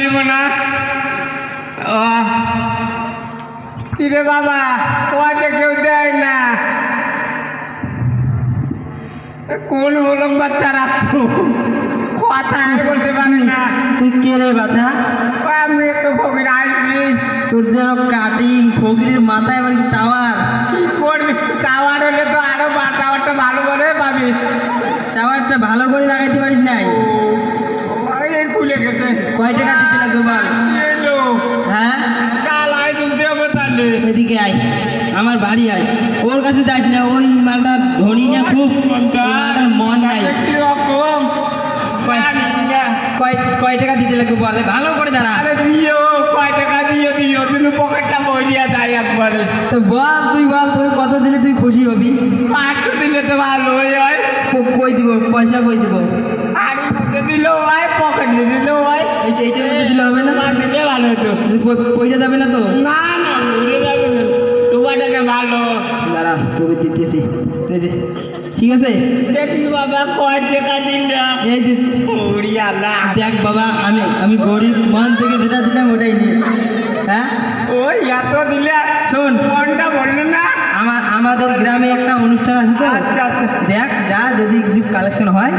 দিব না। কিরে বাবা, তোমাকে কেউ দেয় না। কোন হলম বাচ্চা রাখছো, কথা বলতে পারি না। তুই কে রে বাছা? আমি একটু ফকির আইছি। তোর যেন কাটিং ফকিরের মাথায় আবার টাওয়ার। কি করবি, টাওয়ার হলে তো আরো টাওয়ারটা ভালো করে পাবি। টাওয়ারটা ভালো করে লাগাইতে পারিস নাই? এই খুলে গেছে। কয় টাকা দিতে লাগবে বল? এলো হ্যাঁ, কাল আই তুলতে হবে তাহলে। এদিকে আয়, আমার বাড়ি আয়। ওর কাছে যাস না, ওই মালটা ধনী না খুব, মালটার মন নাই। কিরকম কয় টাকা দিতে লাগবে বলে, ভালো করে দাঁড়া। আরে দিও, কয় টাকা দিও তুমি পকেটটা বই দিয়া যাই একবারে। তো বল, তুই বল, তুই কত দিলে তুই খুশি হবি? 500 দিলে তো ভালোই হয়। কই দিব পয়সা, কই দিব? আরে মধ্যে দিলেও হয়, পকেটে দিলেও হয়। এইটার মধ্যে দিলে হবে না? দিলে ভালো হতো। পয়সা যাবে না তো? না না, ঘুরে যাবে না, তোমার টাকা ভালো। দাঁড়া, তোকে দিতেছি। এই যে, ঠিক আছে? দেখি বাবা কয় টাকা দিলা। এই যে ওরে আল্লাহ, দেখ বাবা, আমি গরিব মন থেকে যেটা দিলাম ওটাই নিয়ে। হ্যাঁ, ওই এত দিলে শোন, মনটা বললো না। আমাদের গ্রামে একটা অনুষ্ঠান আছে তো, আচ্ছা আচ্ছা, দেখ যা, যদি কিছু কালেকশন হয়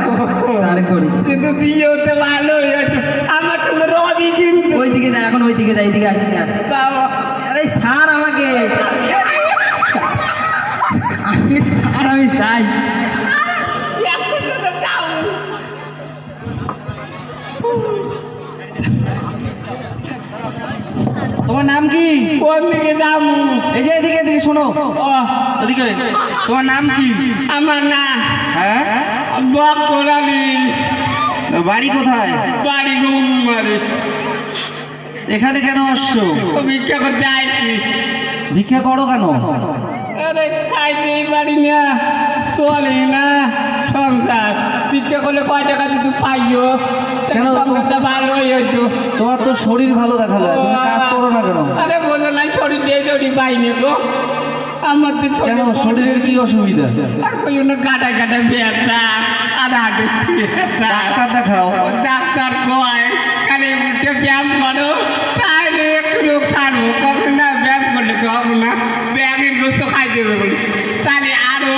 তাহলে করিস। কিন্তু দিয়ে হতে ভালোই হতো। আমার সঙ্গে রবি কিন্তু ওইদিকে যা, এখন ওইদিকে যা, এইদিকে আসি না। বাবা। আরে স্যার, আমাকে স্যার, আমি চাই। তোমার নাম কি? কোন দিকে যাম? এই যে এদিকে, এদিকে শোনো, এদিকে। তোমার নাম কি? আমার না হ্যাঁ, বকরানি। বাড়ি কোথায়? বাড়ি গৌমারি। এখানে কেন আসছো? ভিক্ষা করতে আইছি। ভিক্ষা করো কেন? আরে খাইতেই পারি না, চলে না সংসার। ভিক্ষা করলে কয় টাকা যদি পাইও, কেন? সংসারটা ভালোই হইতো। তোমার তো শরীর ভালো দেখা যায়, তুমি কাজ করো না কেন? আরে বোঝো নাই, শরীর দিয়ে দড়ি পাইনি গো। আমার তো কেন, শরীরের কি অসুবিধা? আর কই না, কাটায় কাটায় ব্যথা, আর হাঁটু ডাক্তার দেখাও। ডাক্তার কয় খালি উঠে ব্যায়াম করো, তাহলে একটু রোগ সারবো। কখন না ব্যায়াম করলে তো হবে না, ব্যায়ামের গোস্ত খাই দেবে বলে, তাহলে আরো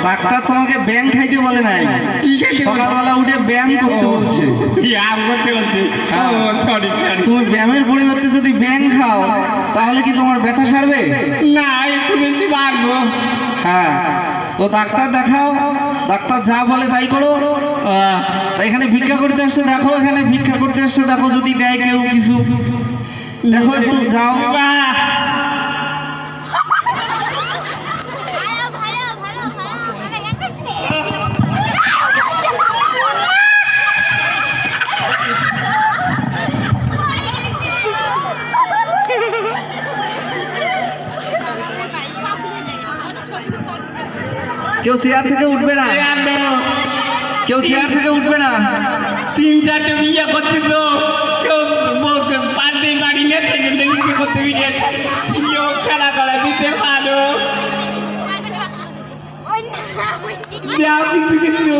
ডাক্তার তোমাকে ব্যায়াম খাইতে বলে নাই, সকালবেলা উঠে ব্যায়াম করতে বলছে। ব্যায়াম করতে বলছে? Sorry sorry. তুমি ব্যায়ামের পরিবর্তে যদি ব্যায়াম খাও তাহলে কি তোমার ব্যথা সারবে? না, একটু বেশি পারবো। হ্যাঁ, তো ডাক্তার দেখাও, ডাক্তার যা বলে তাই করো। এখানে ভিক্ষা করতে আসছে, দেখো এখানে ভিক্ষা করতে আসছে, দেখো যদি দেয় কেউ কিছু, দেখো একটু যাও। কেউ চেয়ার থেকে উঠবে না, কেউ চেয়ার থেকে উঠবে না। 3-4টে বিয়ে করছে তো কেউ বলতে পারতেই পারি না, সেখান থেকে বিয়ে করতে বিয়ে খেলা করা দিতে পারো। কিছু কিছু